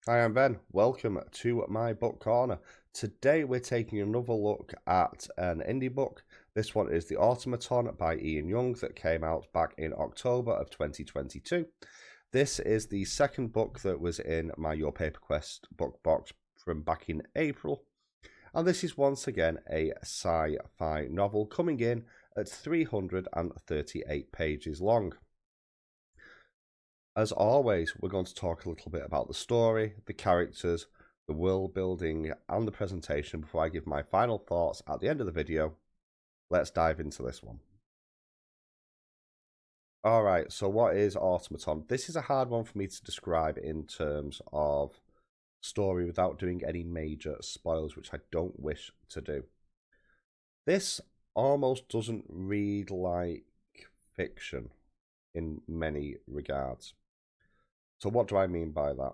Hi, I'm Ben. Welcome to my book corner. Today we're taking another look at an indie book. This one is The Automaton by Ian Young that came out back in October of 2022. This is the second book that was in my Your Paper Quest book box from back in April. And this is once again a sci-fi novel coming in at 338 pages long. As always, we're going to talk a little bit about the story, the characters, the world building, and the presentation before I give my final thoughts at the end of the video. Let's dive into this one. Alright, so what is Automaton? This is a hard one for me to describe in terms of story without doing any major spoilers, which I don't wish to do. This almost doesn't read like fiction in many regards. So what do I mean by that?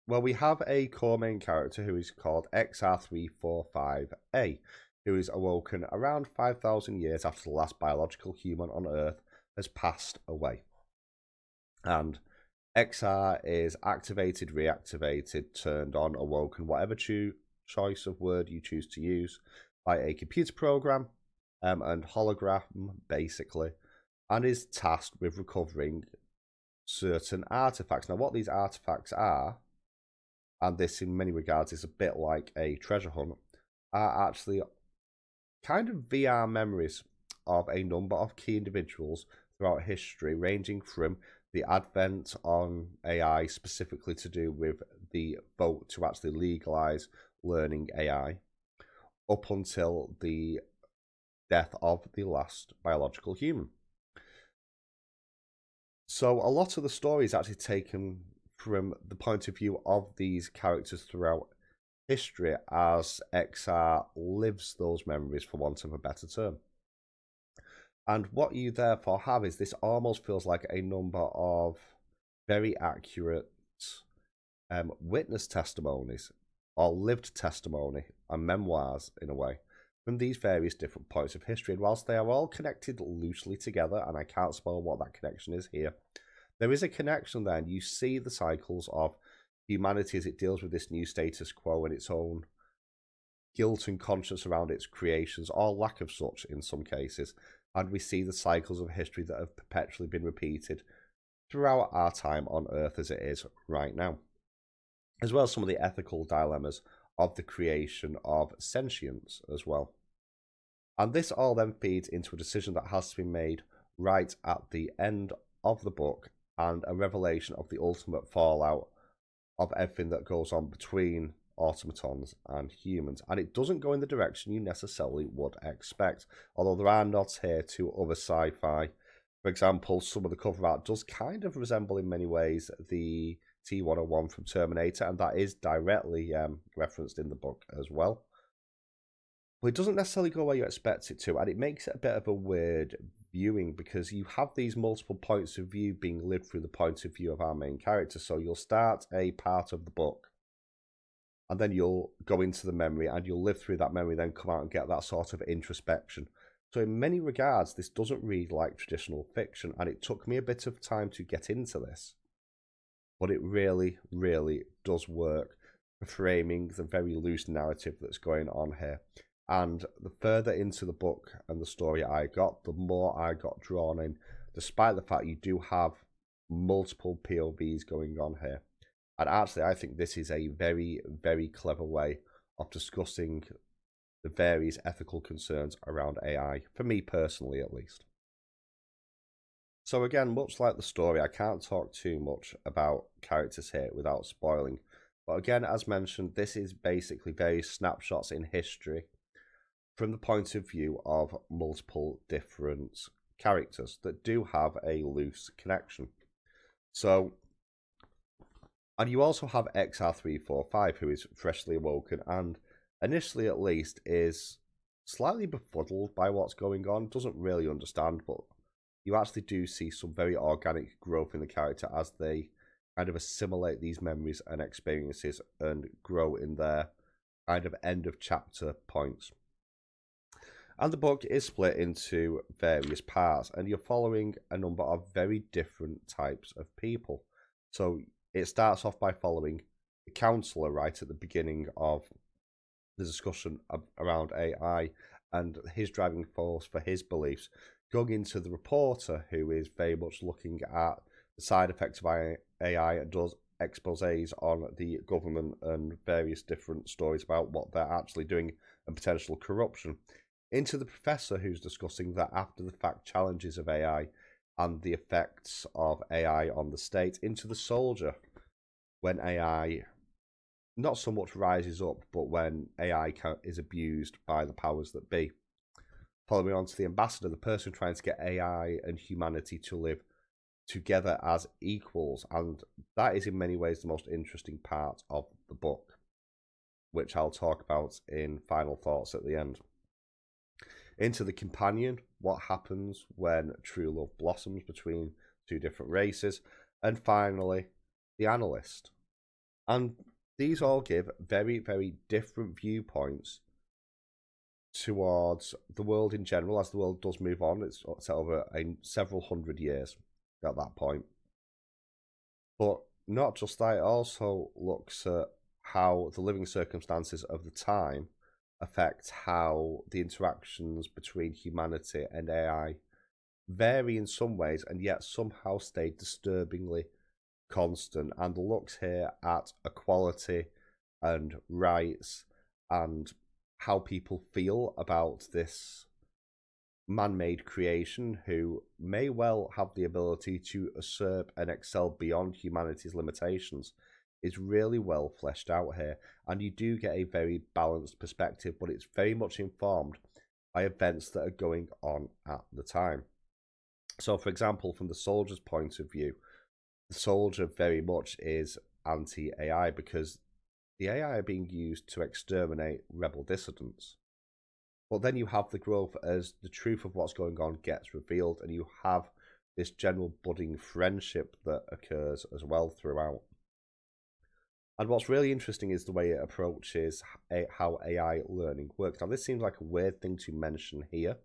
Well, we have a core main character who is called XR345A, who is awoken around 5,000 years after the last biological human on Earth has passed away. And XR is activated, reactivated, turned on, awoken, whatever choice of word you choose to use, by a computer program and hologram, basically, and is tasked with recovering certain artifacts. Now, what these artifacts are, and this in many regards is a bit like a treasure hunt, are actually kind of VR memories of a number of key individuals throughout history, ranging from the advent on AI, specifically to do with the vote to actually legalize learning AI, up until the death of the last biological human. So a lot of the story is actually taken from the point of view of these characters throughout history as XR lives those memories, for want of a better term. And what you therefore have is this almost feels like a number of very accurate witness testimonies or lived testimony and memoirs in a way from these various different points of history. And whilst they are all connected loosely together, and I can't spoil what that connection is here, there is a connection there, and you see the cycles of humanity as it deals with this new status quo and its own guilt and conscience around its creations, or lack of such in some cases. And we see the cycles of history that have perpetually been repeated throughout our time on Earth as it is right now, as well as some of the ethical dilemmas of the creation of sentience as well. And this all then feeds into a decision that has to be made right at the end of the book, and a revelation of the ultimate fallout of everything that goes on between automatons and humans. And it doesn't go in the direction you necessarily would expect, although there are nods here to other sci-fi. For example, some of the cover art does kind of resemble in many ways the T-101 from Terminator, and that is directly referenced in the book as well. But it doesn't necessarily go where you expect it to, and it makes it a bit of a weird viewing because you have these multiple points of view being lived through the point of view of our main character. So you'll start a part of the book, and then you'll go into the memory, and you'll live through that memory, then come out and get that sort of introspection. So in many regards, this doesn't read like traditional fiction, and it took me a bit of time to get into this. But it really, really does work for framing the very loose narrative that's going on here. And the further into the book and the story I got, the more I got drawn in, despite the fact you do have multiple POVs going on here. And actually, I think this is a very, very clever way of discussing the various ethical concerns around AI, for me personally at least. So again, much like the story, I can't talk too much about characters here without spoiling. But again, as mentioned, this is basically various snapshots in history from the point of view of multiple different characters that do have a loose connection. So, and you also have XR345, who is freshly awoken and initially at least is slightly befuddled by what's going on, doesn't really understand, but you actually do see some very organic growth in the character as they kind of assimilate these memories and experiences and grow in their kind of end of chapter points. And the book is split into various parts, and you're following a number of very different types of people. So it starts off by following counselor right at the beginning of the discussion around AI and his driving force for his beliefs, going into the reporter who is very much looking at the side effects of AI and does exposés on the government and various different stories about what they're actually doing and potential corruption, into the professor who's discussing the after the fact challenges of AI and the effects of AI on the state, into the soldier when AI not so much rises up, but when AI is abused by the powers that be. Following on to the ambassador, the person trying to get AI and humanity to live together as equals, and that is in many ways the most interesting part of the book, which I'll talk about in final thoughts at the end. Into the companion, what happens when true love blossoms between two different races, and finally, the analyst. And these all give very, very different viewpoints towards the world in general, as the world does move on. It's over several hundred years at that point. But not just that, it also looks at how the living circumstances of the time affect how the interactions between humanity and AI vary in some ways and yet somehow stay disturbingly constant, and looks here at equality and rights and how people feel about this man-made creation who may well have the ability to usurp and excel beyond humanity's limitations, is really well fleshed out here, and you do get a very balanced perspective, but it's very much informed by events that are going on at the time. So, for example, from the soldier's point of view, the soldier very much is anti-AI because the AI are being used to exterminate rebel dissidents. But then you have the growth as the truth of what's going on gets revealed, and you have this general budding friendship that occurs as well throughout. And what's really interesting is the way it approaches how AI learning works. Now, this seems like a weird thing to mention here,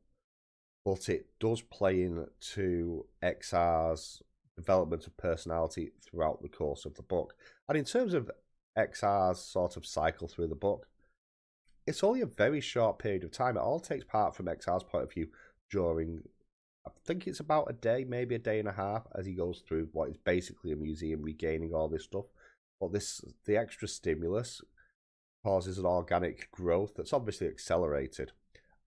but it does play into XR's development of personality throughout the course of the book. And in terms of XR's sort of cycle through the book, it's only a very short period of time. It all takes part from XR's point of view during, I think it's about a day, maybe a day and a half, as he goes through what is basically a museum, regaining all this stuff. But the extra stimulus causes an organic growth that's obviously accelerated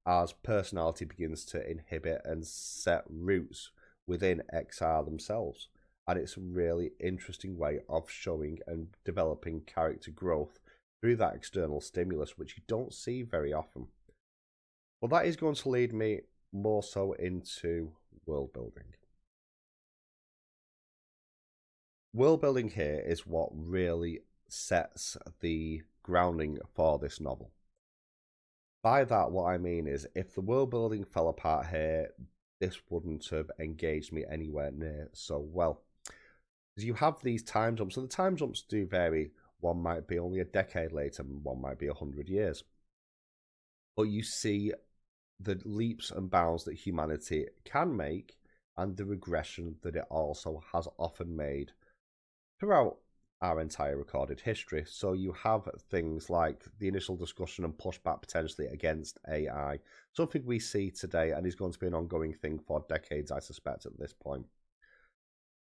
as personality begins to inhibit and set roots within XR themselves. And it's a really interesting way of showing and developing character growth through that external stimulus, which you don't see very often. Well, that is going to lead me more so into world building. World building here is what really sets the grounding for this novel. By that, what I mean is, if the world building fell apart here, this wouldn't have engaged me anywhere near so well. Because you have these time jumps, and the time jumps do vary. One might be only a decade later, and one might be 100 years. But you see the leaps and bounds that humanity can make, and the regression that it also has often made throughout our entire recorded history. So you have things like the initial discussion and pushback potentially against AI, something we see today and is going to be an ongoing thing for decades, I suspect, at this point.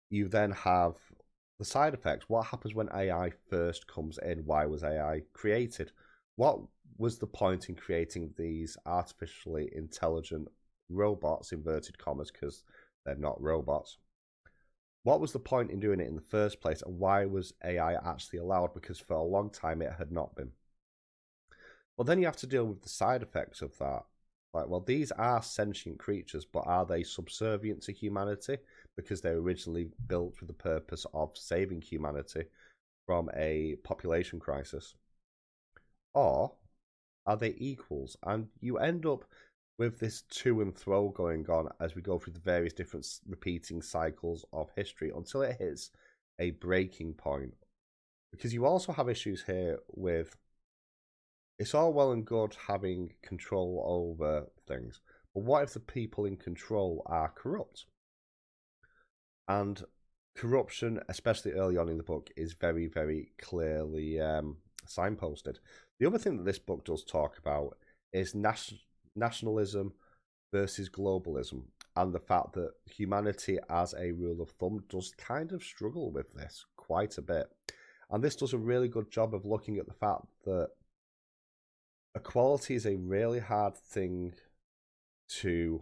You then have the side effects. What happens when AI first comes in? Why was AI created? What was the point in creating these artificially intelligent robots, inverted commas, because they're not robots? What was the point in doing it in the first place, and why was AI actually allowed? Because for a long time it had not been. Well, then you have to deal with the side effects of that. Like, well, these are sentient creatures, but are they subservient to humanity because they were originally built with the purpose of saving humanity from a population crisis? Or are they equals? And you end up with this to and fro going on as we go through the various different repeating cycles of history until it hits a breaking point. Because you also have issues here with, it's all well and good having control over things, but what if the people in control are corrupt? And corruption, especially early on in the book, is very, very clearly signposted. The other thing that this book does talk about is nationalism versus globalism, and the fact that humanity, as a rule of thumb, does kind of struggle with this quite a bit. And this does a really good job of looking at the fact that equality is a really hard thing to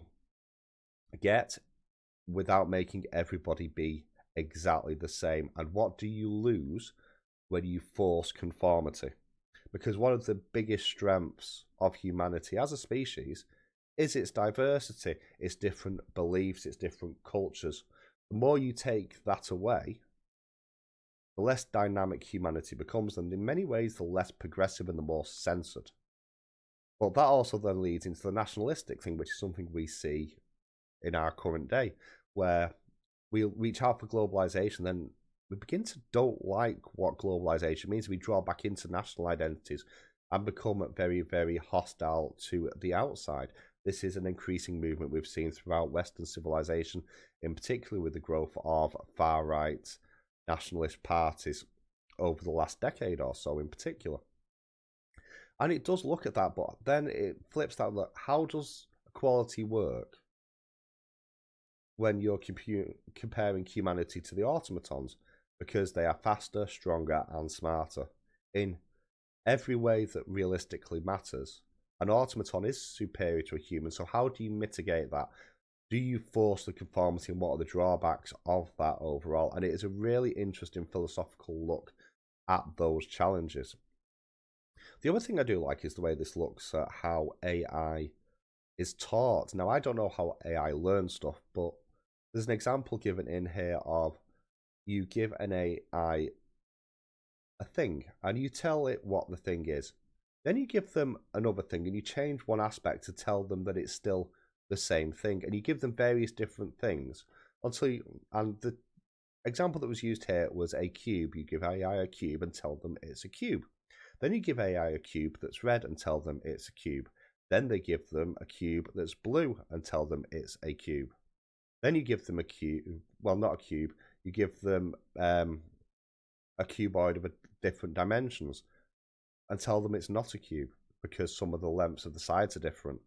get without making everybody be exactly the same. And what do you lose when you force conformity? Because one of the biggest strengths of humanity as a species is its diversity, its different beliefs, its different cultures. The more you take that away, the less dynamic humanity becomes, and in many ways, the less progressive and the more censored. But that also then leads into the nationalistic thing, which is something we see in our current day, where we reach out for globalization, then we begin to don't like what globalization means. We draw back into national identities and become very, very hostile to the outside. This is an increasing movement we've seen throughout Western civilization, in particular with the growth of far-right nationalist parties over the last decade or so in particular. And it does look at that, but then it flips that look. How does equality work when you're comparing humanity to the automatons? Because they are faster, stronger, and smarter in every way that realistically matters. An automaton is superior to a human, so how do you mitigate that? Do you force the conformity, and what are the drawbacks of that overall? And it is a really interesting philosophical look at those challenges. The other thing I do like is the way this looks at how AI is taught. Now, I don't know how AI learns stuff, but there's an example given in here of you give an AI a thing and you tell it what the thing is. Then you give them another thing and you change one aspect to tell them that it's still the same thing, and you give them various different things until and the example that was used here was a cube. You give AI a cube and tell them it's a cube. Then you give AI a cube that's red and tell them it's a cube. Then they give them a cube that's blue and tell them it's a cube. Then you give them a cube, well, not a cube, you give them a cuboid of different dimensions and tell them it's not a cube because some of the lengths of the sides are different.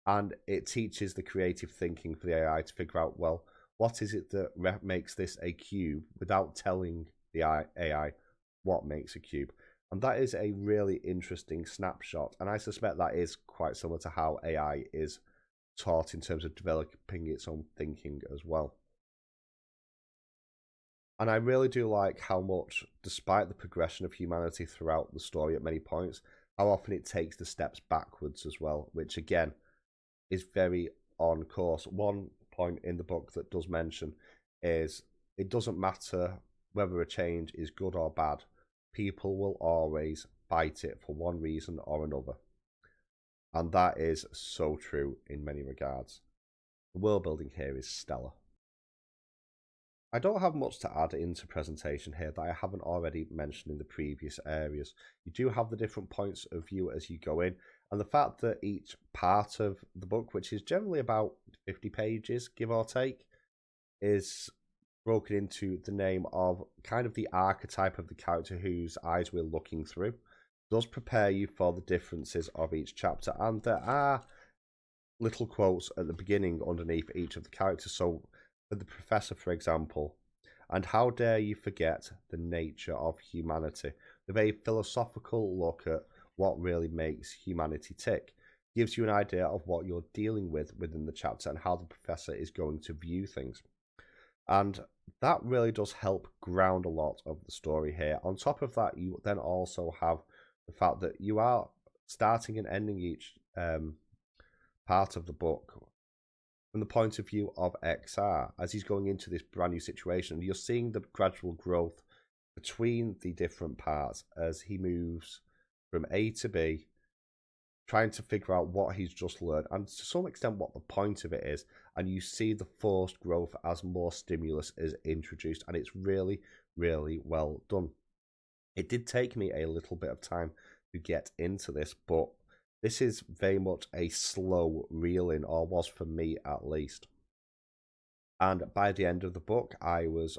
And it teaches the creative thinking for the AI to figure out, well, what is it that makes this a cube without telling the AI what makes a cube? And that is a really interesting snapshot. And I suspect that is quite similar to how AI is taught in terms of developing its own thinking as well. And I really do like how much, despite the progression of humanity throughout the story at many points, how often it takes the steps backwards as well, which again is very on course. One point in the book that does mention is it doesn't matter whether a change is good or bad. People will always fight it for one reason or another. And that is so true in many regards. The world building here is stellar. I don't have much to add into presentation here that I haven't already mentioned in the previous areas. You do have the different points of view as you go in, and the fact that each part of the book, which is generally about 50 pages, give or take, is broken into the name of kind of the archetype of the character whose eyes we're looking through. It does prepare you for the differences of each chapter, and there are little quotes at the beginning underneath each of the characters. So for the professor, for example, and how dare you forget the nature of humanity? The very philosophical look at what really makes humanity tick gives you an idea of what you're dealing with within the chapter and how the professor is going to view things. And that really does help ground a lot of the story here. On top of that, you then also have the fact that you are starting and ending each part of the book from the point of view of XR as he's going into this brand new situation. You're seeing the gradual growth between the different parts as he moves from A to B, trying to figure out what he's just learned and to some extent what the point of it is. And you see the forced growth as more stimulus is introduced, and it's really, really well done. It did take me a little bit of time to get into this, but this is very much a slow reel-in, or was for me at least. And by the end of the book, I was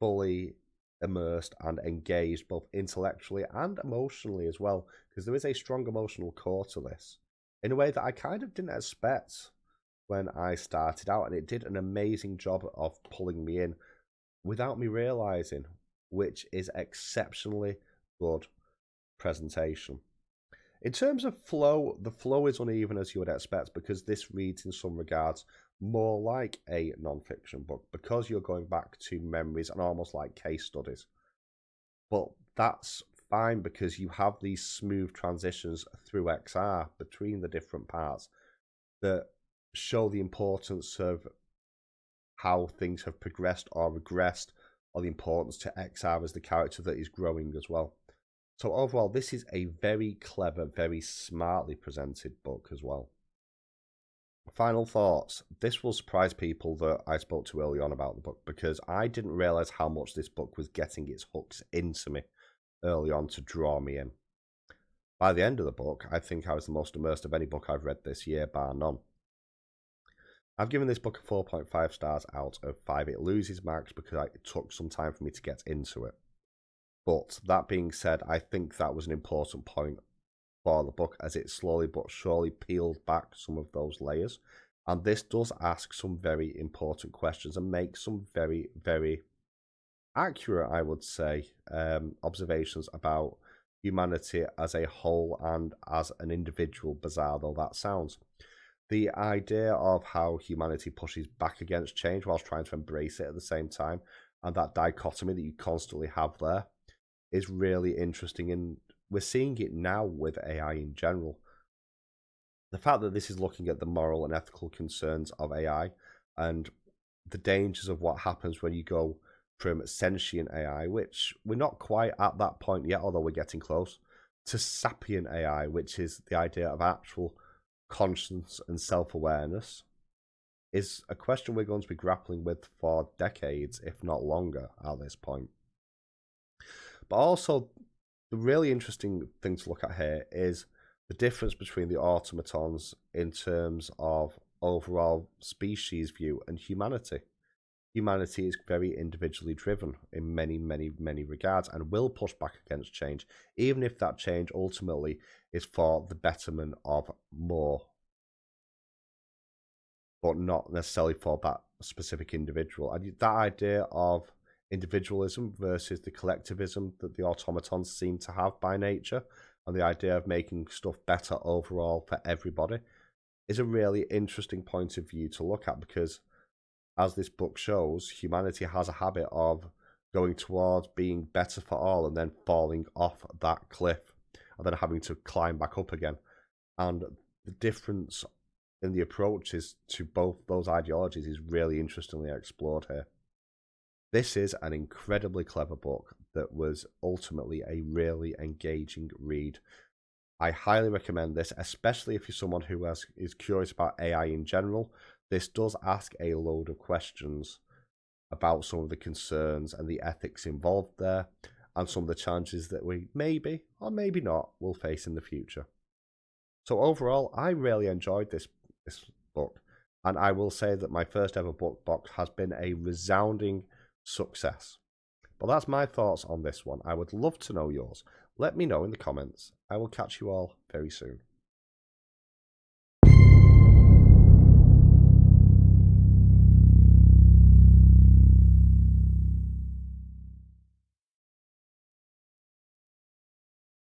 fully immersed and engaged both intellectually and emotionally as well, because there is a strong emotional core to this in a way that I kind of didn't expect when I started out, and it did an amazing job of pulling me in without me realizing, which is exceptionally good presentation. In terms of flow, the flow is uneven as you would expect because this reads in some regards more like a non-fiction book because you're going back to memories and almost like case studies. But that's fine because you have these smooth transitions through XR between the different parts that show the importance of how things have progressed or regressed, or the importance to XR as the character that is growing as well. So overall, this is a very clever, very smartly presented book as well. Final thoughts. This will surprise people that I spoke to early on about the book because I didn't realize how much this book was getting its hooks into me early on to draw me in. By the end of the book, I think I was the most immersed of any book I've read this year, bar none. I've given this book a 4.5 stars out of 5. It loses marks because it took some time for me to get into it. But that being said, I think that was an important point for the book as it slowly but surely peeled back some of those layers. And this does ask some very important questions and make some very, very accurate, I would say, observations about humanity as a whole and as an individual, bizarre though that sounds. The idea of how humanity pushes back against change whilst trying to embrace it at the same time, and that dichotomy that you constantly have there, is really interesting. And we're seeing it now with AI in general. The fact that this is looking at the moral and ethical concerns of AI and the dangers of what happens when you go from sentient AI, which we're not quite at that point yet, although we're getting close, to sapient AI, which is the idea of actual conscience and self-awareness, is a question we're going to be grappling with for decades, if not longer, at this point. But also, the really interesting thing to look at here is the difference between the automatons in terms of overall species view and humanity. Humanity is very individually driven in many, many, many regards and will push back against change, even if that change ultimately is for the betterment of more, but not necessarily for that specific individual. And that idea of individualism versus the collectivism that the automatons seem to have by nature, and the idea of making stuff better overall for everybody, is a really interesting point of view to look at because, as this book shows, humanity has a habit of going towards being better for all and then falling off that cliff and then having to climb back up again. And the difference in the approaches to both those ideologies is really interestingly explored here. This is an incredibly clever book that was ultimately a really engaging read. I highly recommend this, especially if you're someone who is curious about AI in general. This does ask a load of questions about some of the concerns and the ethics involved there, and some of the challenges that we maybe, or maybe not, will face in the future. So overall, I really enjoyed this book, and I will say that my first ever book box has been a resounding success. But that's my thoughts on this one. I would love to know yours. Let me know in the comments. I will catch you all very soon.